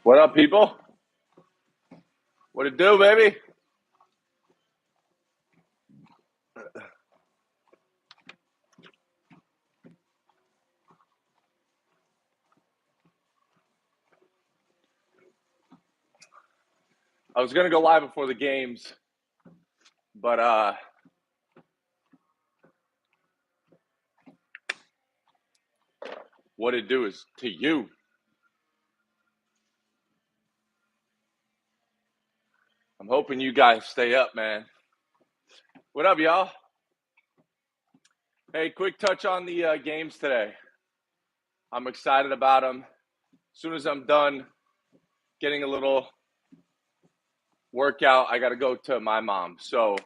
What up, people? What it do, baby? I was gonna go live before the games, but what it do is to you. I'm hoping you guys stay up, man. What up, y'all? Hey, quick touch on the games today. I'm excited about them. As soon as I'm done getting a little workout, I got to go to my mom. So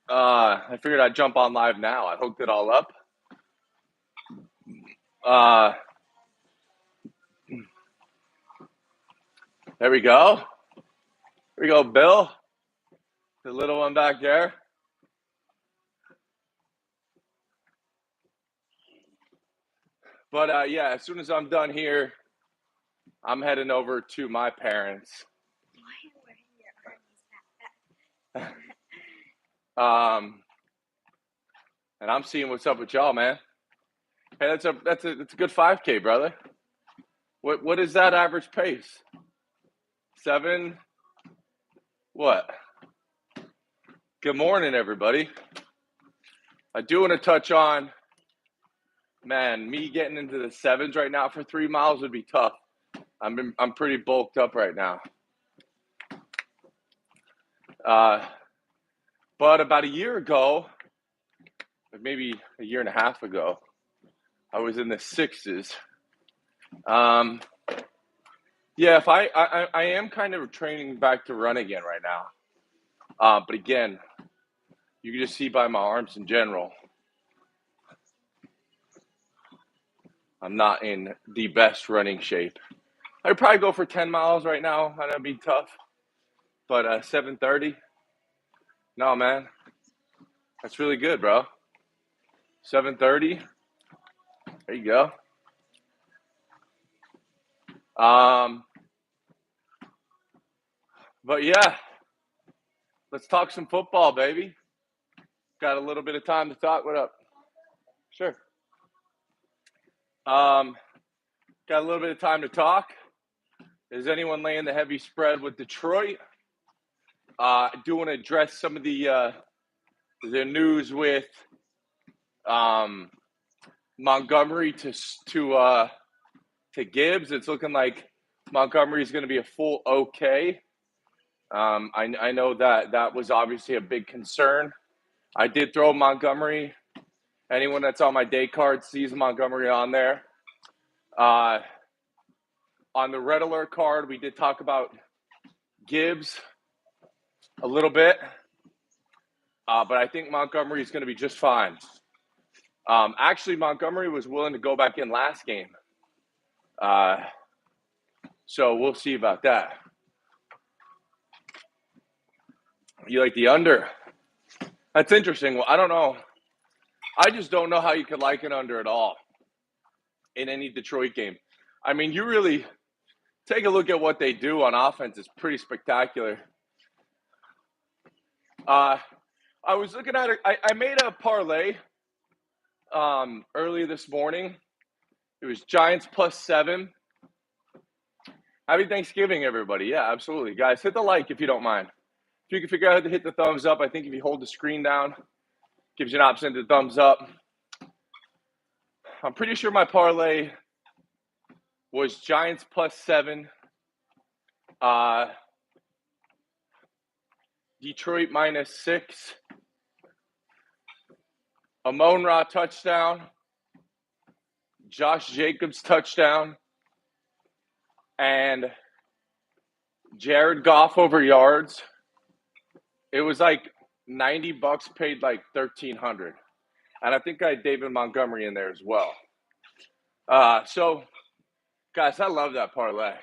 I figured I'd jump on live now. I hooked it all up. There we go. There we go, Bill. The little one back there. But yeah, as soon as I'm done here, I'm heading over to my parents. And I'm seeing what's up with y'all, man. Hey, that's a good 5K, brother. What is that average pace? 7? What? Good morning, everybody. I do want to touch on, man, me getting into the 7s right now for 3 miles would be tough. I'm pretty bulked up right now. But about a year ago, maybe a year and a half ago, I was in the 6s. Yeah, if I am kind of training back to run again right now. But again, you can just see by my arms in general, I'm not in the best running shape. I'd probably go for 10 miles right now. That'd be tough. But 7:30, no, man, that's really good, bro. 7:30, there you go. But yeah, let's talk some football, baby. Got a little bit of time to talk. What up? Sure. Got a little bit of time to talk. Is anyone laying the heavy spread with Detroit? I do want to address some of the news with Montgomery to Gibbs. It's looking like Montgomery is going to be a full okay. I know that was obviously a big concern. I did throw Montgomery. Anyone that's on my day card sees Montgomery on there. On the red alert card, we did talk about Gibbs a little bit, but I think Montgomery is going to be just fine. Actually, Montgomery was willing to go back in last game. So we'll see about that. You like the under? That's interesting. Well, I don't know. I just don't know how you could like an under at all in any Detroit game. I mean, you really take a look at what they do on offense. It's pretty spectacular. I was looking at it. I made a parlay early this morning. It was Giants +7. Happy Thanksgiving, everybody. Yeah, absolutely. Guys, hit the like if you don't mind. If you can figure out how to hit the thumbs up, I think if you hold the screen down, gives you an option to thumbs up. I'm pretty sure my parlay was Giants +7. Detroit -6. Amon-Ra touchdown. Josh Jacobs touchdown. And Jared Goff over yards. It was like $90 paid like $1,300. And I think I had David Montgomery in there as well. So, guys, I love that parlay.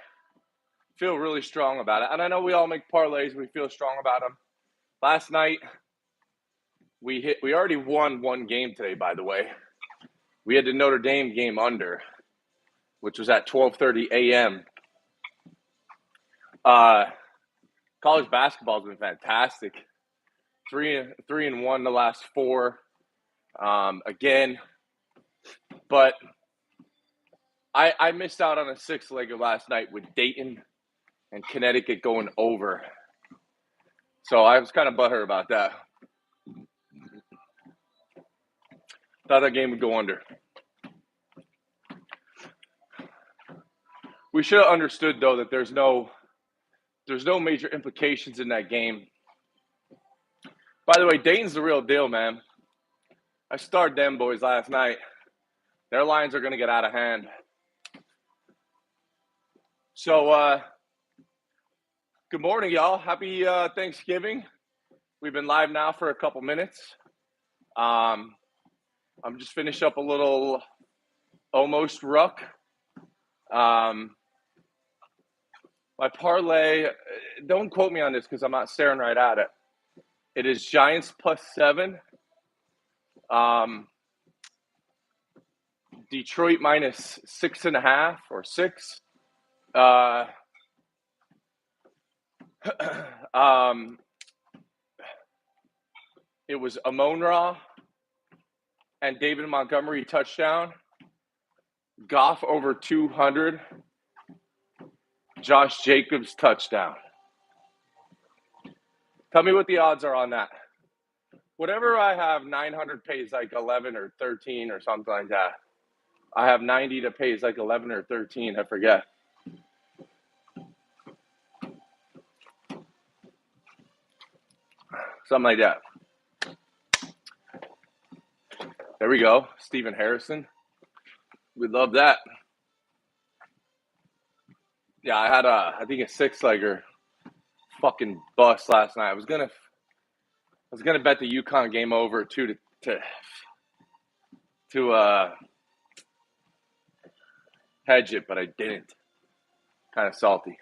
Feel really strong about it. And I know we all make parlays. We feel strong about them. Last night, we already won one game today, by the way. We had the Notre Dame game under. which was at 12:30 a.m. College basketball has been fantastic. 3-1 the last 4. Again, but I missed out on a 6-legger last night with Dayton and Connecticut going over. So I was kind of butthurt about that. Thought that game would go under. We should have understood, though, that there's no major implications in that game. By the way, Dayton's the real deal, man. I starred them boys last night. Their lines are going to get out of hand. So, good morning, y'all. Happy Thanksgiving. We've been live now for a couple minutes. I'm just finished up a little almost ruck. My parlay, don't quote me on this because I'm not staring right at it. It is Giants +7. Detroit -6.5 or 6. It was Amon-Ra and David Montgomery touchdown. Goff over 200. Josh Jacobs touchdown. Tell me what the odds are on that. Whatever I have, 900 pays like 11 or 13 or something like that. I have 90 to pays like 11 or 13. I forget. Something like that. There we go. Stephen Harrison. We love that. Yeah, I had I think a 6-legger fucking bust last night. I was gonna bet the UConn game over to hedge it, but I didn't. Kind of salty.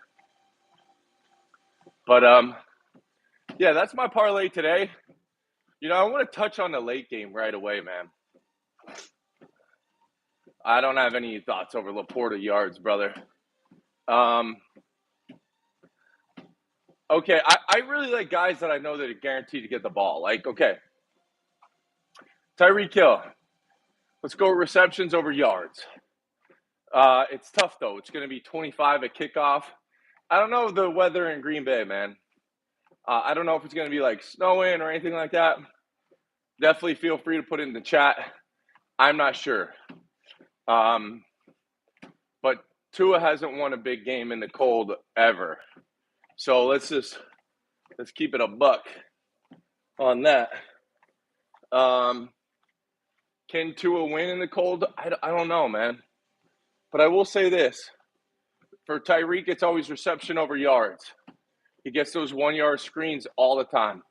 But yeah, that's my parlay today. You know, I want to touch on the late game right away, man. I don't have any thoughts over Laporta yards, brother. Okay, I really like guys that I know that are guaranteed to get the ball. Like, okay, Tyreek Hill. Let's go receptions over yards. It's tough, though. It's going to be 25 at kickoff. I don't know the weather in Green Bay, man. I don't know if it's going to be like snowing or anything like that. Definitely feel free to put it in the chat. I'm not sure. But Tua hasn't won a big game in the cold ever. So let's keep it a buck on that. Can Tua win in the cold? I don't know, man. But I will say this. For Tyreek, it's always reception over yards. He gets those 1-yard screens all the time.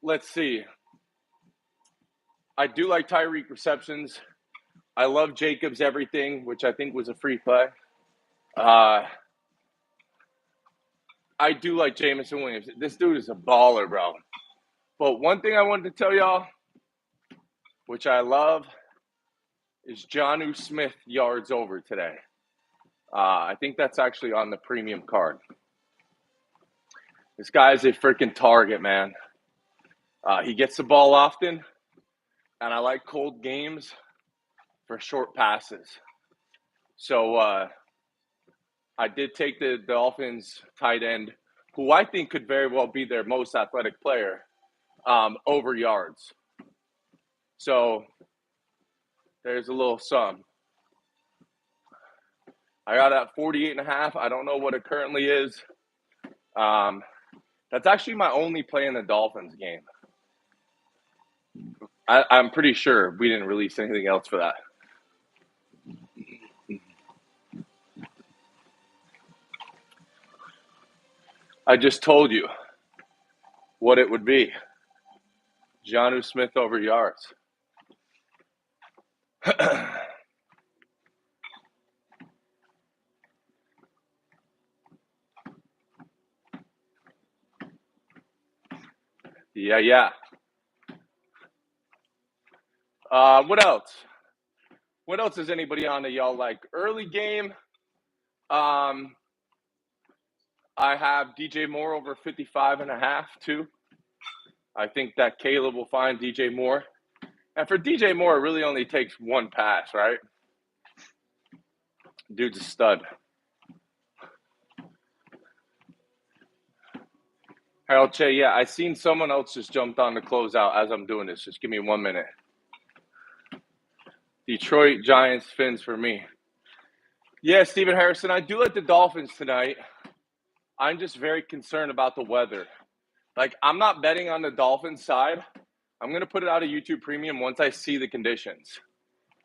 Let's see. I do like Tyreek receptions. I love Jacobs everything, which I think was a free play. I do like Jameson Williams. This dude is a baller, bro. But one thing I wanted to tell y'all, which I love, is Jonnu Smith yards over today. I think that's actually on the premium card. This guy is a freaking target, man. He gets the ball often, and I like cold games for short passes. So I did take the Dolphins tight end, who I think could very well be their most athletic player, over yards. So there's a little sum. I got at 48.5. I don't know what it currently is. That's actually my only play in the Dolphins game. I'm pretty sure we didn't release anything else for that. I just told you what it would be. Jonnu Smith over yards. Yeah. What else? What else is anybody on that y'all like? Early game. Um, I have DJ Moore over 55.5 too. I think that Caleb will find DJ Moore. And for DJ Moore, it really only takes one pass, right? Dude's a stud. Harold Che, yeah, I seen someone else just jumped on the closeout as I'm doing this. Just give me 1 minute. Detroit Giants Fins for me. Yeah, Stephen Harrison, I do like the Dolphins tonight. I'm just very concerned about the weather. Like, I'm not betting on the Dolphins side. I'm going to put it out of YouTube Premium once I see the conditions.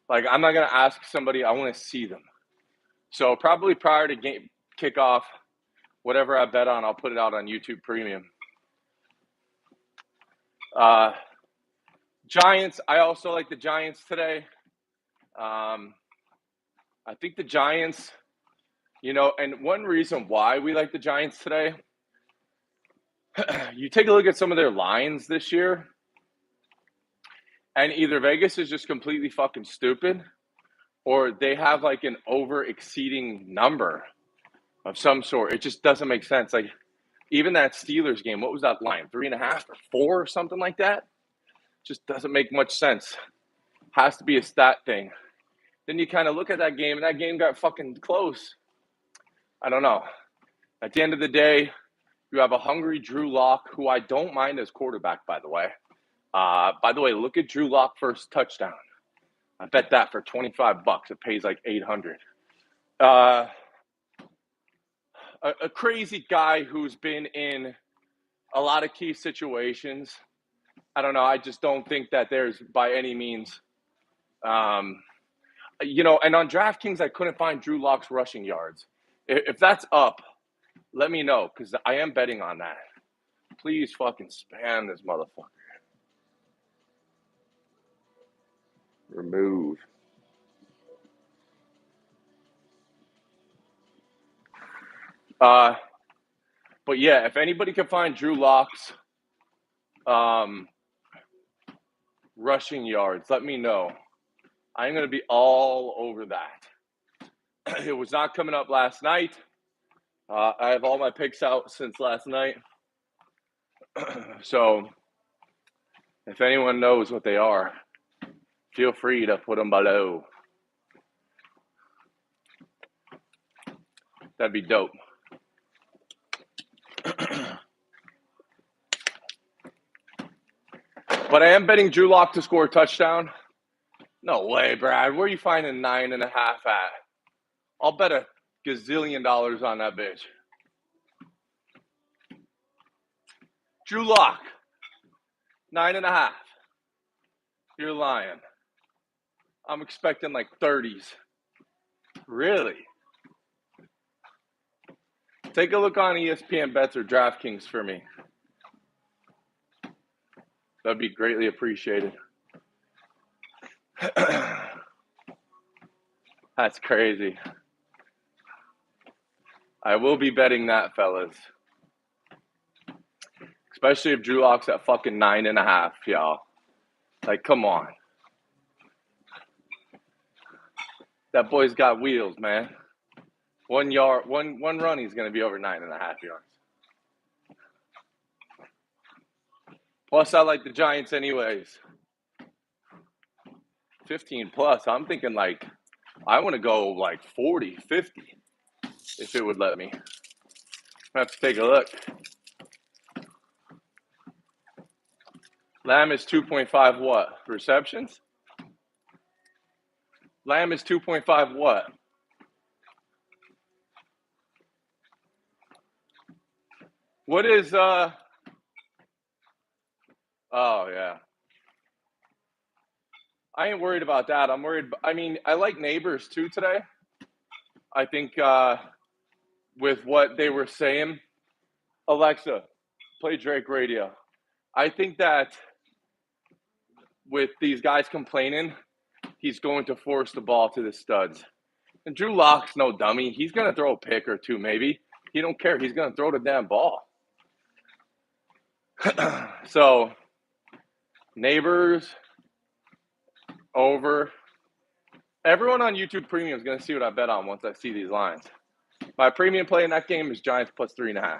Like, I'm not going to ask somebody. I want to see them. So probably prior to game kickoff, whatever I bet on, I'll put it out on YouTube Premium. Giants, I also like the Giants today. I think the Giants, and one reason why we like the Giants today, you take a look at some of their lines this year, and either Vegas is just completely fucking stupid, or they have like an over-exceeding number of some sort. It just doesn't make sense. Like, even that Steelers game, what was that line? 3.5 or 4 or something like that? Just doesn't make much sense. Has to be a stat thing. Then you kind of look at that game, and that game got fucking close. I don't know. At the end of the day, you have a hungry Drew Lock, who I don't mind as quarterback, by the way. Look at Drew Lock first touchdown. I bet that for $25. It pays like $800. A crazy guy who's been in a lot of key situations. I don't know. I just don't think that there's by any means, and on DraftKings, I couldn't find Drew Lock's rushing yards. If that's up, let me know, because I am betting on that. Please fucking spam this motherfucker. Remove. But yeah, if anybody can find Drew Lock's rushing yards, let me know. I'm going to be all over that. It was not coming up last night. I have all my picks out since last night. So if anyone knows what they are, feel free to put them below. That'd be dope. But I am betting Drew Lock to score a touchdown. No way, Brad. Where are you finding 9.5 at? I'll bet a gazillion dollars on that bitch. Drew Lock, 9.5. You're lying. I'm expecting like 30s. Really? Take a look on ESPN Bets or DraftKings for me. That'd be greatly appreciated. That's crazy. I will be betting that, fellas. Especially if Drew Lock's at fucking 9.5, y'all. Like, come on. That boy's got wheels, man. One run, he's going to be over 9.5 yards. Plus, I like the Giants anyways. 15 plus. I'm thinking like, I want to go like 40, 50, if it would let me. I have to take a look. Lamb is 2.5 what? Receptions? Lamb is 2.5 what? What is, oh, yeah. I ain't worried about that. I'm worried. I like Neighbors too today. I think with what they were saying, Alexa, play Drake radio. I think that with these guys complaining, he's going to force the ball to the studs. And Drew Lock's no dummy. He's going to throw a pick or two maybe. He don't care. He's going to throw the damn ball. So, Neighbors over. Everyone on YouTube Premium is going to see what I bet on once I see these lines. My premium play in that game is Giants plus 3.5.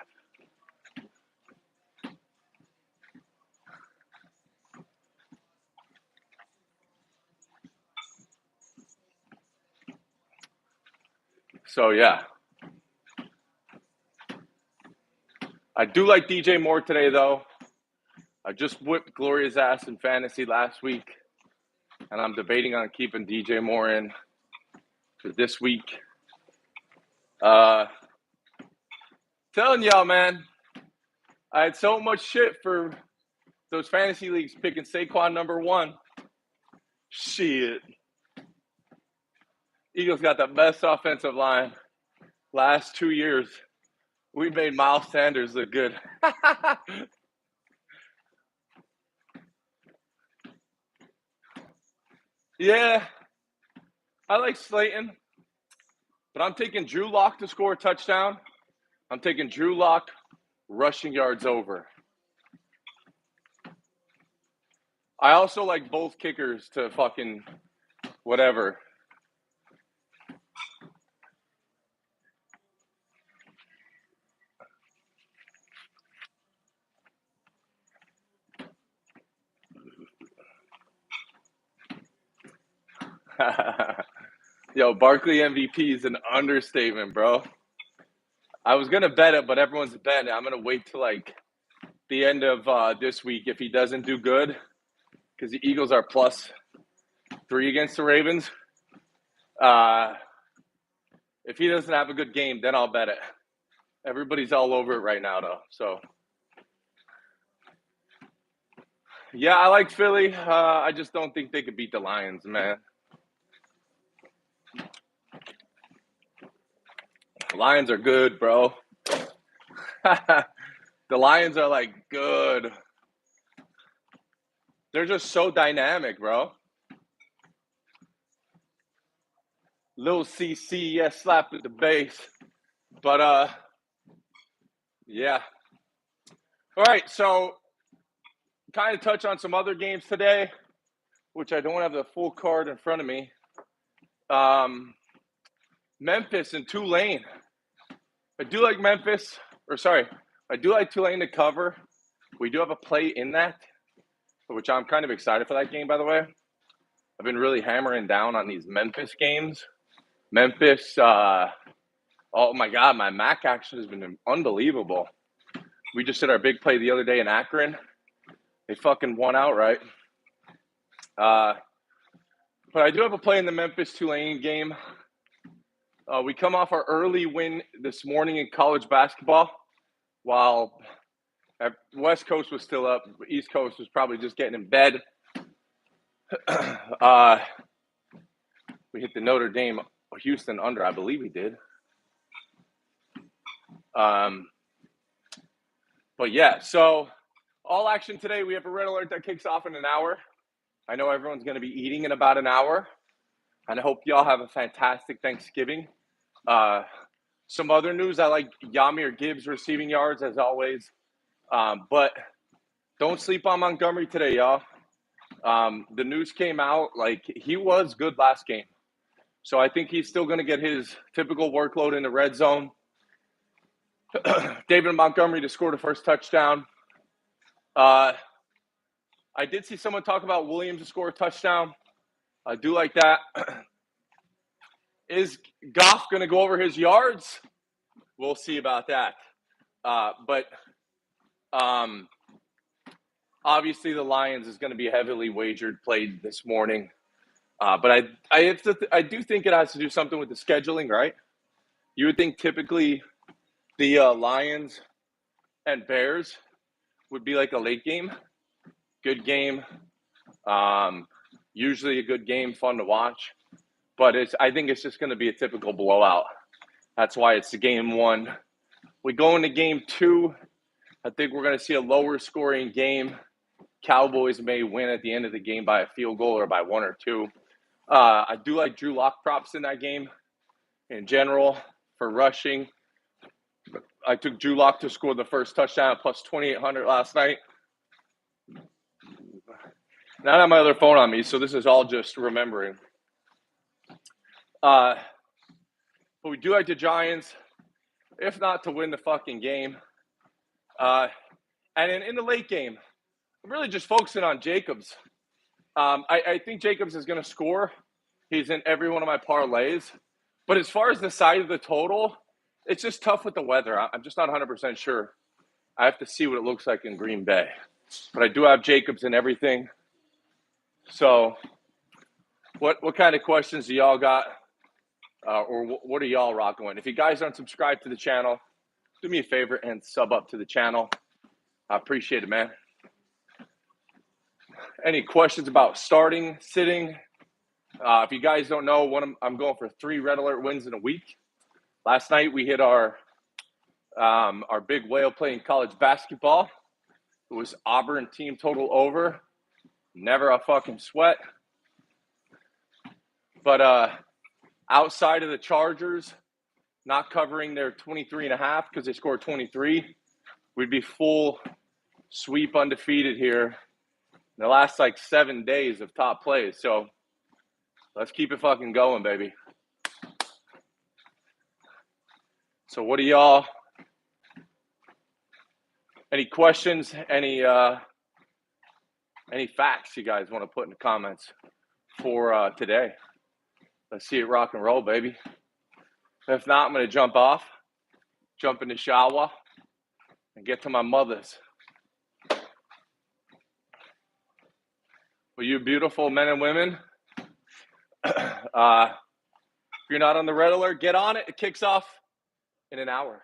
So, yeah. I do like DJ Moore today, though. I just whipped Gloria's ass in fantasy last week, and I'm debating on keeping DJ Moore in for this week. Telling y'all, man, I had so much shit for those fantasy leagues picking Saquon number 1. Shit. Eagles got the best offensive line last 2 years. We made Miles Sanders look good. Yeah, I like Slayton, but I'm taking Drew Lock to score a touchdown. I'm taking Drew Lock rushing yards over. I also like both kickers to fucking whatever. Yo, Barkley MVP is an understatement, bro. I was going to bet it, but everyone's betting it. I'm going to wait till like the end of this week if he doesn't do good, because the Eagles are +3 against the Ravens. If he doesn't have a good game, then I'll bet it. Everybody's all over it right now, though. So, yeah, I like Philly. I just don't think they could beat the Lions, man. The Lions are good, bro. The Lions are, like, good. They're just so dynamic, bro. Lil CC, yeah, slapped at the base. But, yeah. All right, so kind of touch on some other games today, which I don't have the full card in front of me. Memphis and Tulane. I do like I do like Tulane to cover. We do have a play in that, which I'm kind of excited for that game, by the way. I've been really hammering down on these Memphis games. Memphis, oh my God, my Mac action has been unbelievable. We just did our big play the other day in Akron. They fucking won outright. But I do have a play in the Memphis-Tulane game. We come off our early win this morning in college basketball, while West Coast was still up. East Coast was probably just getting in bed. We hit the Notre Dame Houston under, I believe we did. But yeah, so all action today. We have a red alert that kicks off in an hour. I know everyone's going to be eating in about an hour, and I hope y'all have a fantastic Thanksgiving. Some other news, I like Yamir Gibbs receiving yards as always, but don't sleep on Montgomery today, y'all. The news came out, like, he was good last game. So I think he's still going to get his typical workload in the red zone. David Montgomery to score the first touchdown. I did see someone talk about Williams to score a touchdown. I do like that. Is Goff going to go over his yards? We'll see about that. But obviously the Lions is going to be heavily wagered played this morning. But I do think it has to do something with the scheduling, right? You would think typically the Lions and Bears would be like a late game, good game, usually a good game, fun to watch. But I think it's just going to be a typical blowout. That's why it's the game 1. We go into game 2. I think we're going to see a lower scoring game. Cowboys may win at the end of the game by a field goal or by 1 or 2. I do like Drew Lock props in that game in general for rushing. I took Drew Lock to score the first touchdown at plus 2,800 last night. Not have my other phone on me, so this is all just remembering. But we do like the Giants, if not to win the fucking game. And in the late game, I'm really just focusing on Jacobs. I think Jacobs is going to score. He's in every one of my parlays. But as far as the side of the total, it's just tough with the weather. I'm just not 100% sure. I have to see what it looks like in Green Bay. But I do have Jacobs in everything. So what kind of questions do y'all got? Or what are y'all rocking with? If you guys aren't subscribed to the channel, do me a favor and sub up to the channel. I appreciate it, man. Any questions about starting, sitting? If you guys don't know, I'm going for 3 red alert wins in a week. Last night we hit our big whale playing college basketball. It was Auburn team total over. Never a fucking sweat. But outside of the Chargers not covering their 23.5 because they scored 23, we'd be full sweep undefeated here in the last like 7 days of top plays. So let's keep it fucking going, baby. So what do y'all, any questions, any facts you guys want to put in the comments for today? Let's see it rock and roll, baby. If not, I'm going to jump off, jump in the shower, and get to my mother's. Well, you beautiful men and women, if you're not on the red alert, get on it. It kicks off in an hour.